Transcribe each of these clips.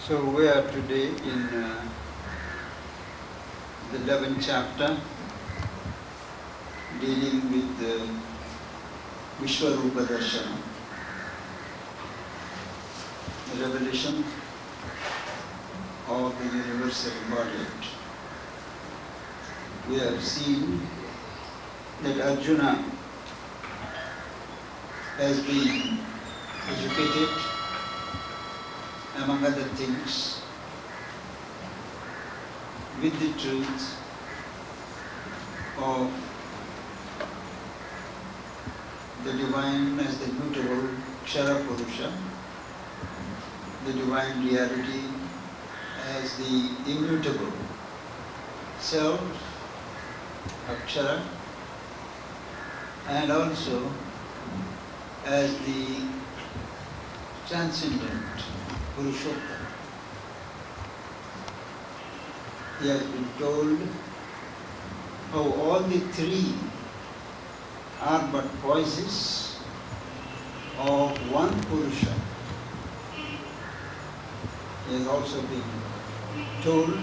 So we are today in the 11th chapter, dealing with the Visva Rupa Darshana, the revelation of the universal embodiment. We have seen that Arjuna has been educated, among other things, with the truth of the divine as the mutable Kshara Purusha, the divine reality as the immutable self of Kshara, and also as the transcendent Purushottama. He has been told how all the three are but voices of one Purusha. He has also been told,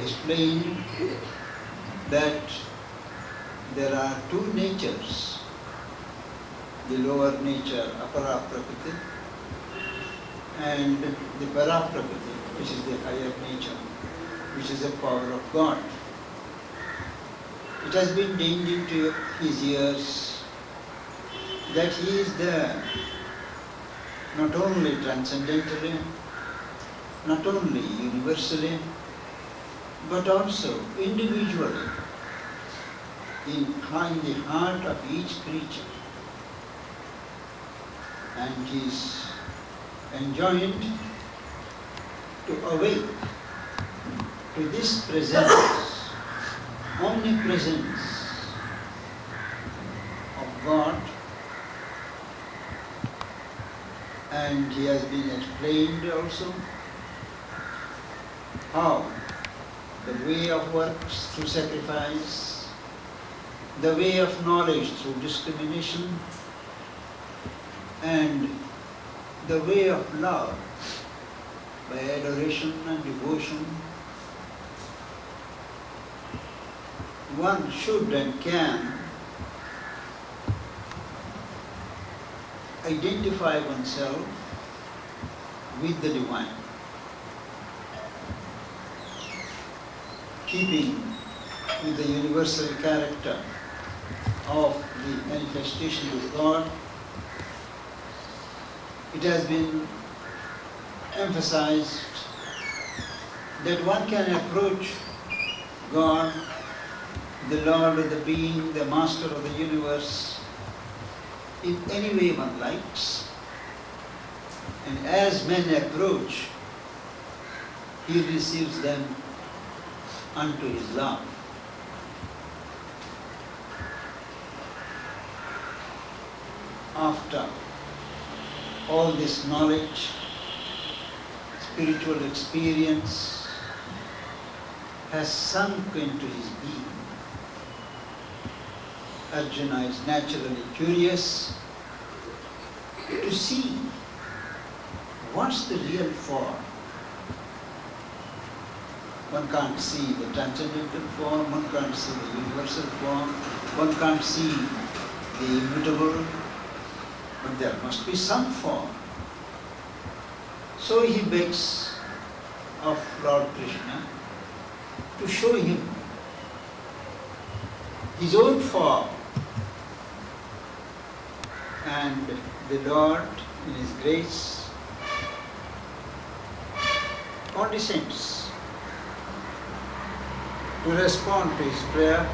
explained, that there are two natures, the lower nature, Apara Prakriti, and the Para Prakriti, which is the higher nature, which is the power of God. It has been dinned into his ears that he is there, not only transcendentally, not only universally, but also individually, in the heart of each creature. And he is enjoined to awake to this presence, omnipresence of God, and he has been explained also how the way of works through sacrifice, the way of knowledge through discrimination, and the way of love by adoration and devotion, one should and can identify oneself with the divine, keeping with the universal character of the manifestation of God. It has been emphasized that one can approach God, the Lord of the being, the Master of the universe, in any way one likes. And as men approach, he receives them unto his love. After all this knowledge, spiritual experience has sunk into his being, Arjuna is naturally curious to see what's the real form. One can't see the transcendental form, one can't see the universal form, one can't see the immutable, but there must be some form. So he begs of Lord Krishna to show him his own form. And the Lord, in his grace, condescends to respond to his prayer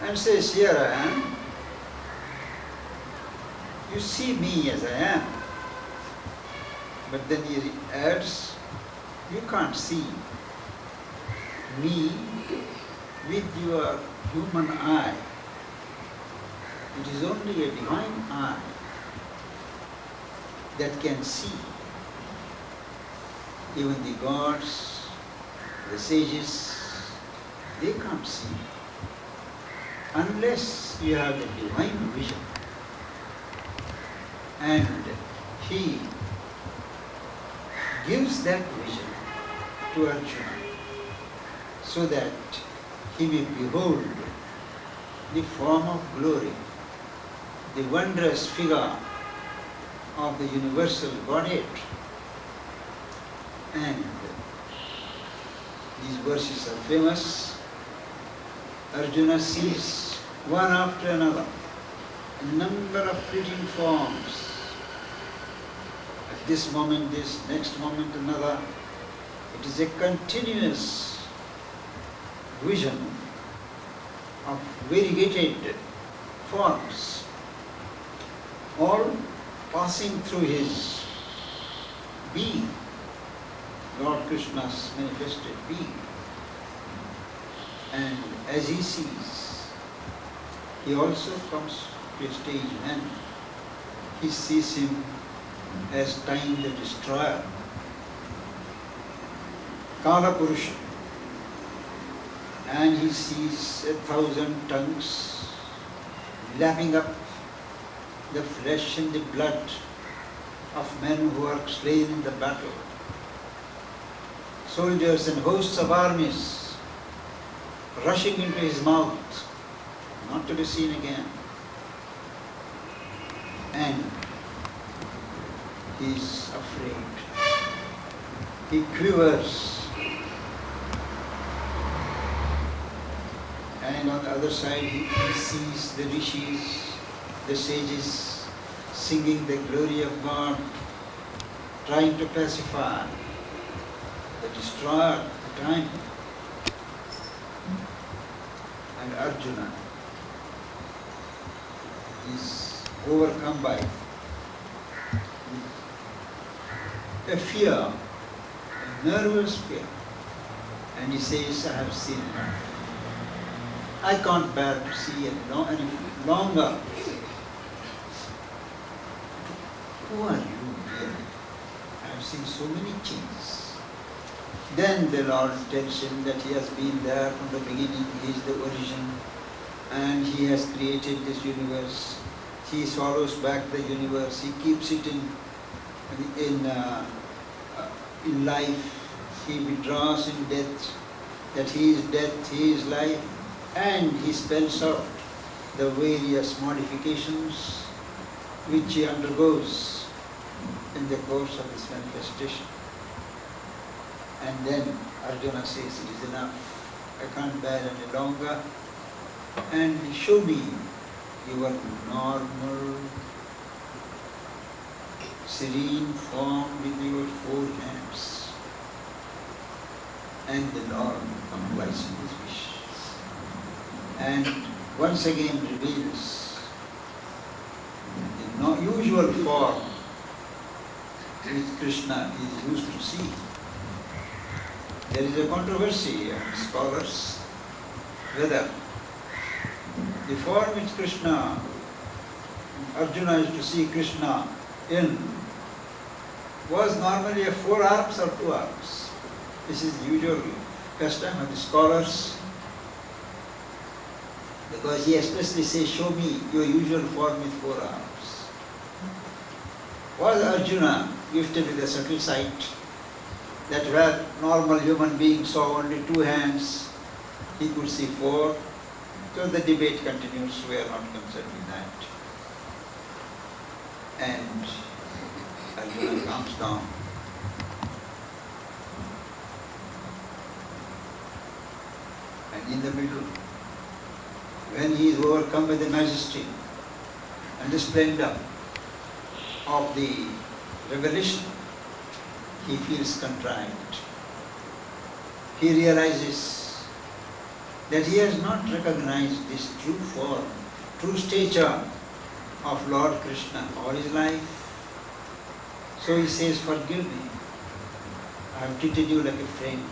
and says, "Here I am. You see me as I am." But then he adds, "You can't see me with your human eye. It is only a divine eye that can see. Even the gods, the sages, they can't see unless you have the divine vision." And he gives that vision to Arjuna so that he may behold the form of glory, the wondrous figure of the universal Godhead. And these verses are famous. Arjuna sees one after another a number of fleeting forms. At this moment this, next moment another. It is a continuous vision of variegated forms, all passing through his being, Lord Krishna's manifested being. And as he sees, he also comes to a stage when he sees him as time the destroyer, Kala Purusha, and he sees 1,000 tongues lapping up the flesh and the blood of men who are slain in the battle. Soldiers and hosts of armies rushing into his mouth, not to be seen again. And he is afraid. He quivers. And on the other side he sees the rishis, the sages, singing the glory of God, trying to pacify the destroyer of the time. And Arjuna is overcome by a fear, a nervous fear. And he says, I have seen enough. I can't bear to see any longer. Who are you really? I have seen so many changes. Then the Lord tells him that he has been there from the beginning, he is the origin, and he has created this universe. He swallows back the universe, he keeps it in life, he withdraws in death, that he is death, he is life, and he spells out the various modifications which he undergoes in the course of this manifestation. And then Arjuna says, it is enough, I can't bear any longer, and show me your normal, serene form with your four hands. And the Lord complies with his wish. And once again reveals the usual form which Krishna is used to see. There is a controversy among scholars whether the form which Arjuna used to see Krishna in was normally a 4 arms or 2 arms. This is the usual custom of the scholars, because he especially says, show me your usual form with 4 arms. Was Arjuna gifted with a subtle sight that where normal human beings saw only 2 hands, he could see 4? So the debate continues, we are not concerned with that. And Arjuna comes down. And in the middle, when he is overcome by the majesty and the splendor of the revelation, he feels contrite. He realizes that he has not recognized this true form, true stature of Lord Krishna all his life. So he says, forgive me. I have treated you like a friend.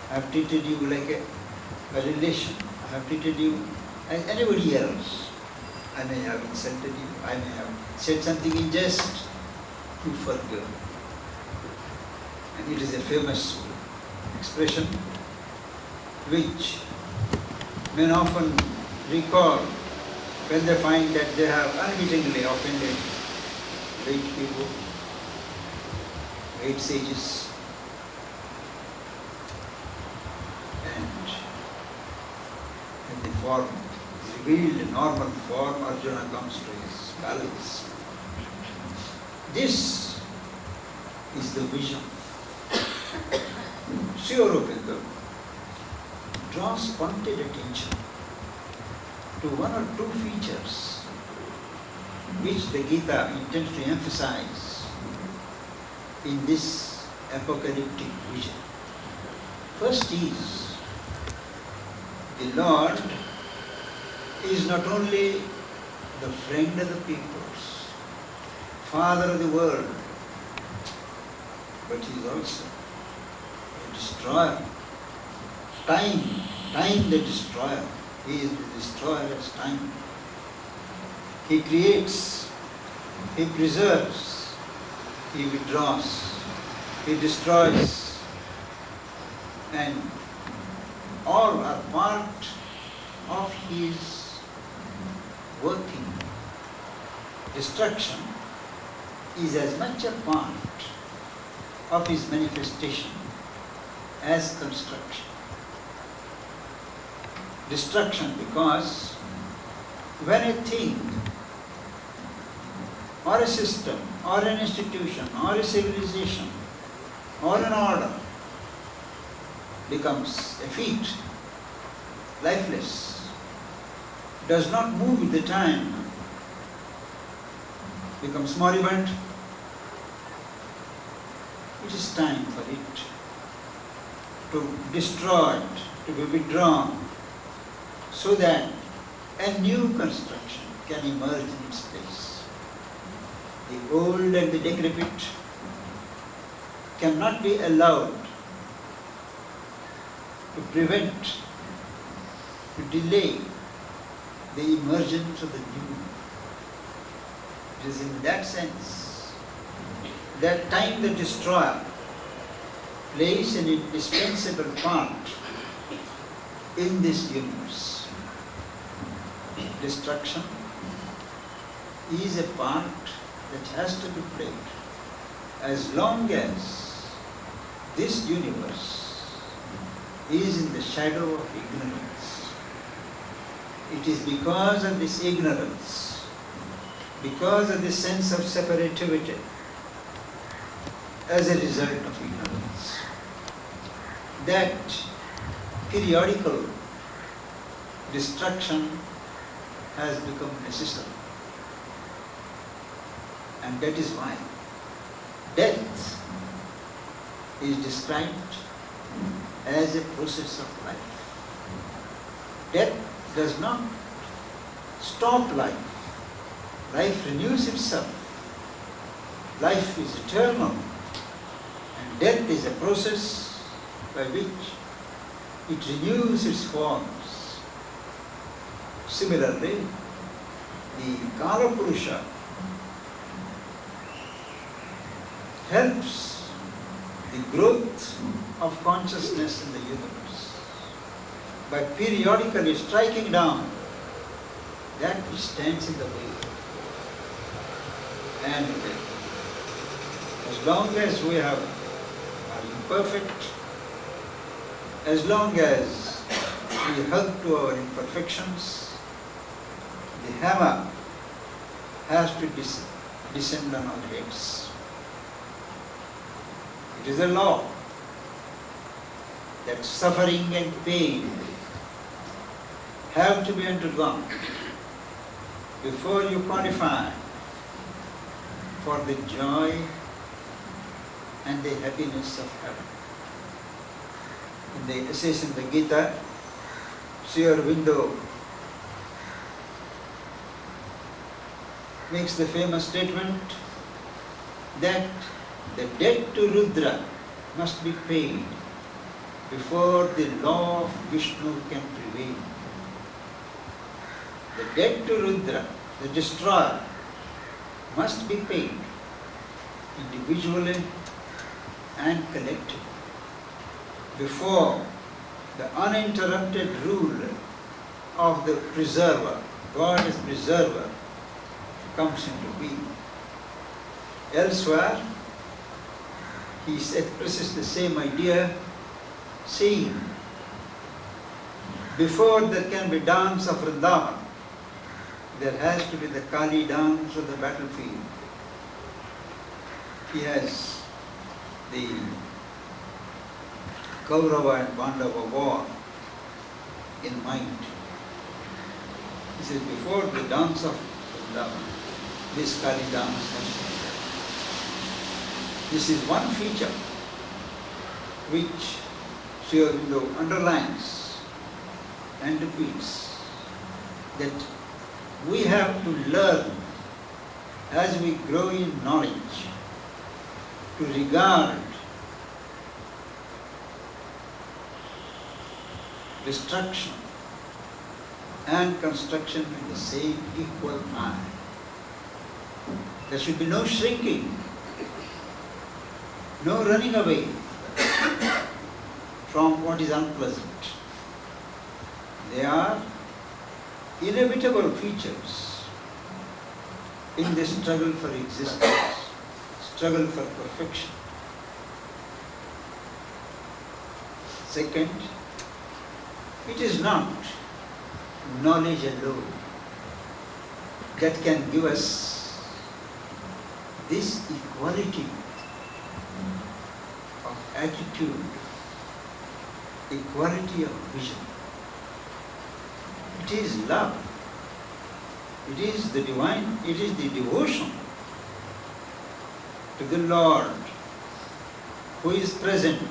I have treated you like a relation. I have treated you as anybody else. I may have insulted you. I may have said something in jest. You forgive. And it is a famous expression which men often recall when they find that they have unwittingly offended great people, great sages, form, revealed in normal form, Arjuna comes to his palace. This is the vision. Sri Aurobindo draws pointed attention to one or two features which the Gita intends to emphasize in this apocalyptic vision. First is, the Lord is not only the friend of the peoples, Father of the world, but he is also a destroyer. Time the destroyer. He is the destroyer as time. He creates, he preserves, he withdraws, he destroys, and all are part of his working. Destruction is as much a part of his manifestation as construction. Destruction because when a thing or a system or an institution or a civilization or an order becomes effete, lifeless, does not move with the time, becomes moribund, it is time for it to destroy it, to be withdrawn, so that a new construction can emerge in its place. The old and the decrepit cannot be allowed to prevent, to delay the emergence of the new. It is in that sense that time the destroyer plays an indispensable part in this universe. Destruction is a part that has to be played as long as this universe is in the shadow of ignorance. It is because of this ignorance, because of this sense of separativity, as a result of ignorance, that periodical destruction has become necessary. And that is why death is described as a process of life. Death does not stop life. Life renews itself. Life is eternal. And death is a process by which it renews its forms. Similarly, the Kala Purusha helps the growth of consciousness in the universe by periodically striking down that which stands in the way. And as long as we are imperfect, as long as we hug to our imperfections, the hammer has to descend on our heads. It is a law that suffering and pain have to be undergone before you qualify for the joy and the happiness of heaven. In the essays in the Gita, Sri Aurobindo makes the famous statement that the debt to Rudra must be paid before the law of Vishnu can prevail. The debt to Rudra, the destroyer, must be paid individually and collectively before the uninterrupted rule of the preserver, God as preserver, comes into being. Elsewhere, he expresses the same idea, saying Before there can be dance of Vrindavan, there has to be the Kali dance of the battlefield. He has the Kaurava and Pandava war in mind. He says, before the dance of Vrindavan, this Kali dance has to be done. This is one feature which Sri Aurobindo underlines and repeats, that we have to learn as we grow in knowledge to regard destruction and construction with the same equal eye. There should be no shrinking, no running away from what is unpleasant. They are inevitable features in the struggle for existence, struggle for perfection. Second, it is not knowledge alone that can give us this equality of attitude, equality of vision. It is love. It is the divine, it is the devotion to the Lord who is present,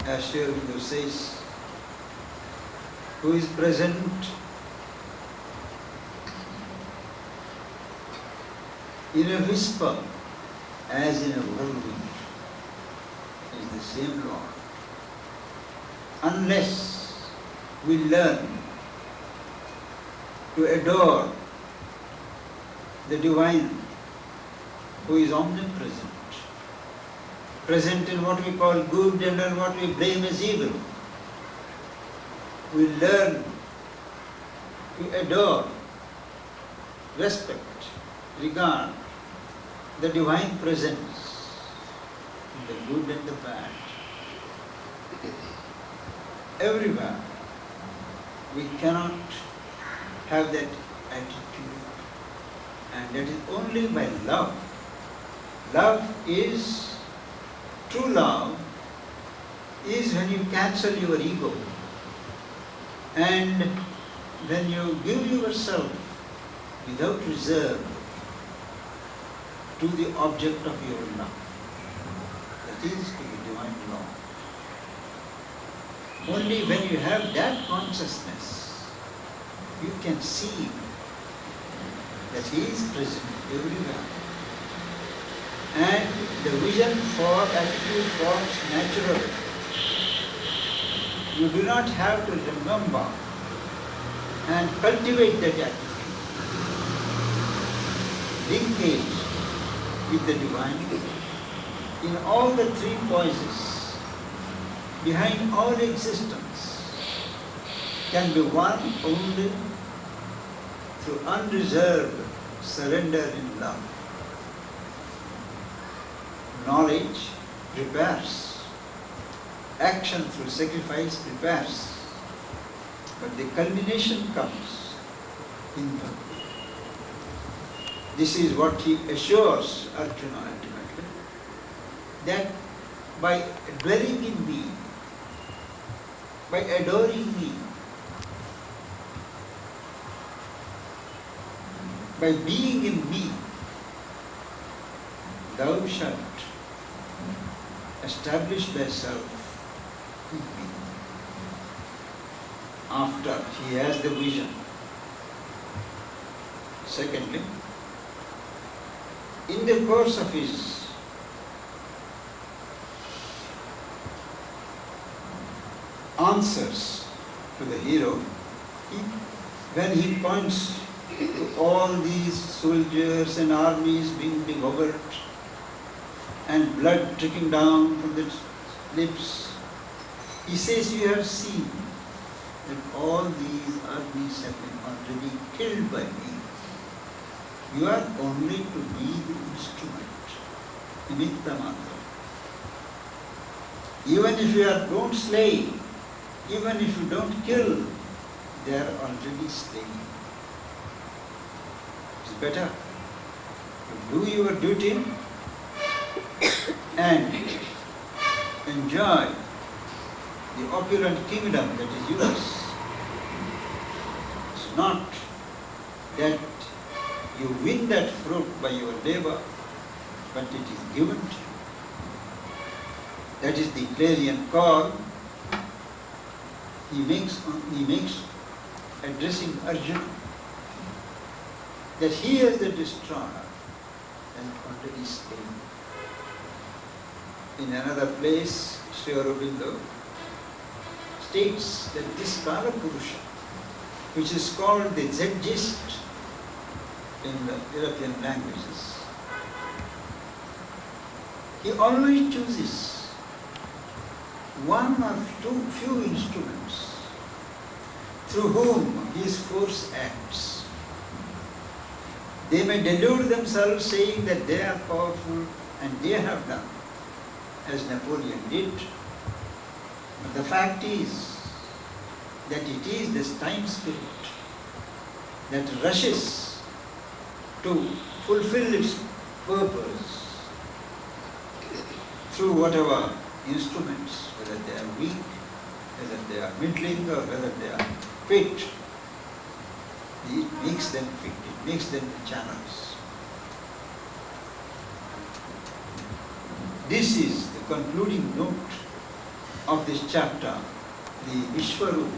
as Sri Aurobindo says, who is present in a whisper as in a whirlwind, is the same Lord. Unless we learn to adore the divine who is omnipresent, present in what we call good and in what we blame as evil, we learn to adore, respect, regard the divine presence in the good and the bad. Everywhere we cannot have that attitude, and that is only by love. Love is, true love is when you cancel your ego and when you give yourself without reserve to the object of your love, that is to the divine love. Only when you have that consciousness, you can see that He is present everywhere. And the vision for attitude forms naturally. You do not have to remember and cultivate that attitude. Linkage with the divine in all the three poises, behind all existence, can be won only through unreserved surrender in love. Knowledge prepares, action through sacrifice prepares, but the culmination comes in bhakti. This is what he assures Arjuna ultimately, that by dwelling in me, by adoring me, by being in me, thou shalt establish thyself in me. After he has the vision. Secondly, in the course of his answers to the hero, when he points to all these soldiers and armies being devoured and blood trickling down from the lips, he says, you have seen that all these armies have been already killed by me. You are only to be the instrument, nimitta matra. Even if you don't slay even if you don't kill, they are already slain. It's better to do your duty and enjoy the opulent kingdom that is yours. It's not that you win that fruit by your labor, but it is given to you. That is the clarion call he makes addressing Arjuna, that he as the destroyer has already slain. In another place, Sri Aurobindo states that this Kala Purusha, which is called the Zedgist in the European languages, he always chooses one or few instruments through whom his force acts. They may delude themselves saying that they are powerful and they have done as Napoleon did. But the fact is that it is this time spirit that rushes to fulfill its purpose through whatever instruments, whether they are weak, whether they are middling, or whether they are fit. It makes them fit, it makes them channels. This is the concluding note of this chapter, the Vishwarupa,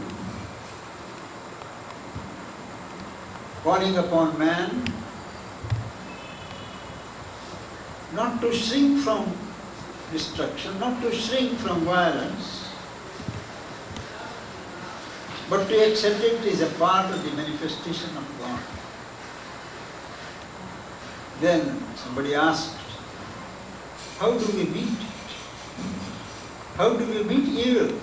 calling upon man not to shrink from destruction, not to shrink from violence, but to accept it as a part of the manifestation of God. Then somebody asked, how do we meet it? How do we meet evil?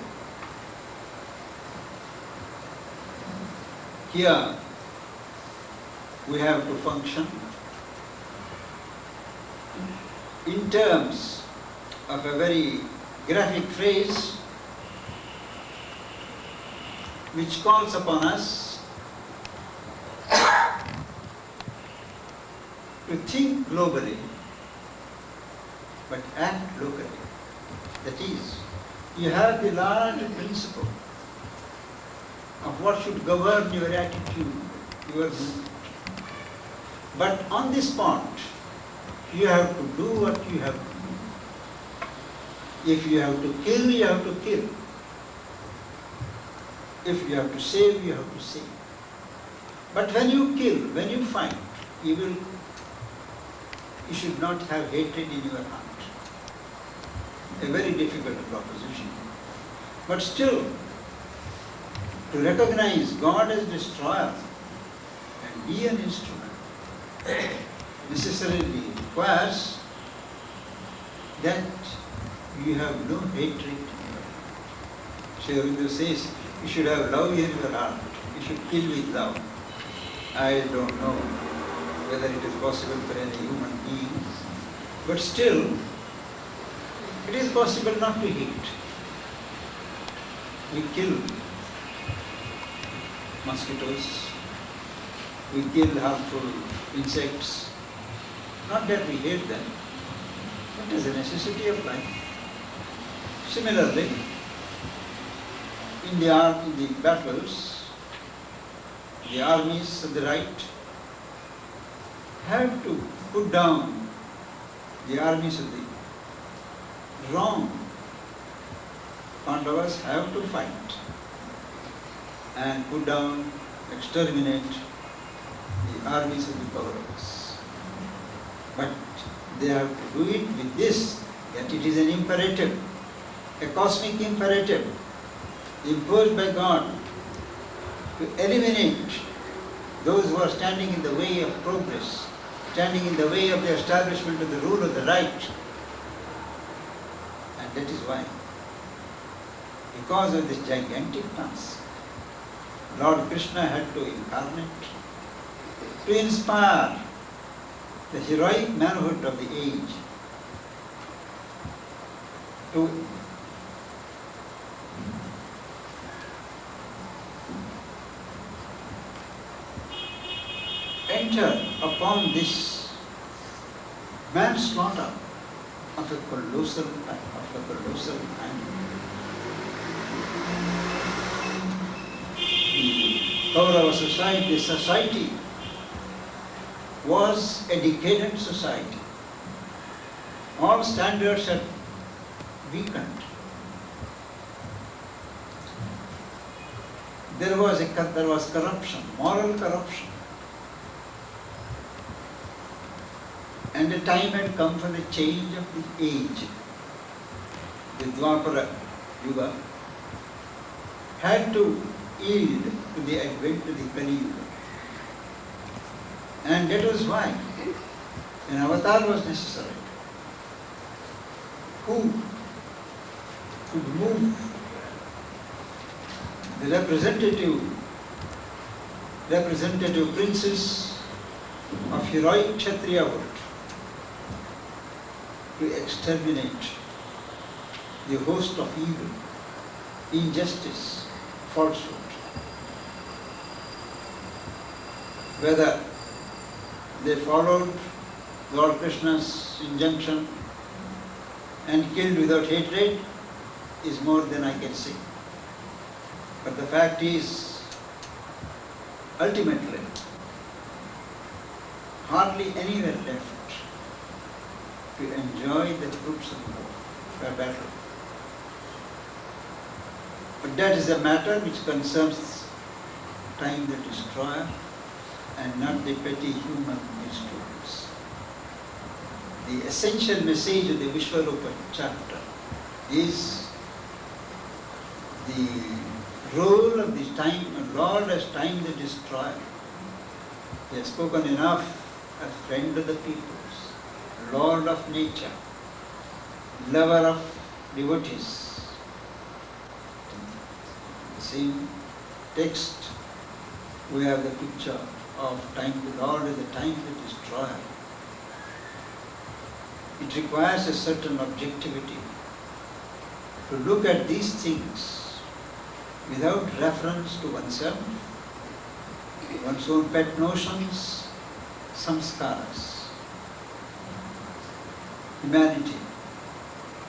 Here we have to function in terms of a very graphic phrase which calls upon us to think globally but act locally. That is, you have the large principle of what should govern your attitude, your movement. But on the spot, you have to do what you have to do. If you have to kill, you have to kill. If you have to save, you have to save. But when you kill, when you fight, you should not have hatred in your heart. A very difficult proposition. But still, to recognize God as destroyer and be an instrument necessarily requires that you have no hatred in your heart. Sri Aurobindo says, you should have love in your heart. You should kill with love. I don't know whether it is possible for any human being, but still, it is possible not to hate. We kill mosquitoes, we kill harmful insects, not that we hate them, but as a necessity of life. Similarly, in the battles, the armies of the right have to put down the armies of the wrong. Pandavas have to fight and put down, exterminate the armies of the Kauravas. But they have to do it with this, that it is an imperative, a cosmic imperative imposed by God to eliminate those who are standing in the way of progress, standing in the way of the establishment of the rule of the right. And that is why, because of this gigantic task, Lord Krishna had to incarnate, to inspire the heroic manhood of the age, to enter upon this manslaughter of a colossal kind. The Kaurava society, the society was a decadent society. All standards had weakened. There was corruption, moral corruption. And the time had come for the change of the age. The Dwapara Yuga had to yield to the advent of the Kali Yuga. And that was why an avatar was necessary. Who could move the representative princes of heroic Kshatriya world to exterminate the host of evil, injustice, falsehood. Whether they followed Lord Krishna's injunction and killed without hatred is more than I can say. But the fact is, ultimately, hardly anywhere left to enjoy the fruits of war, battle. But that is a matter which concerns time the destroyer and not the petty human misdoings. The essential message of the Vishwarupa chapter is the role of the time, Lord as time the destroyer. He has spoken enough as friend of the peoples, Lord of nature, lover of devotees. In the same text, we have the picture of time, the Lord as the time the destroyer. It requires a certain objectivity to look at these things without reference to oneself, one's own pet notions, samskaras. Humanity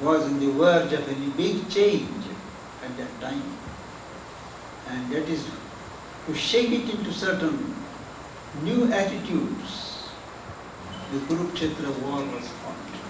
was on the verge of a big change at that time, and that is to shake it into certain new attitudes. The Kurukshetra war was fought.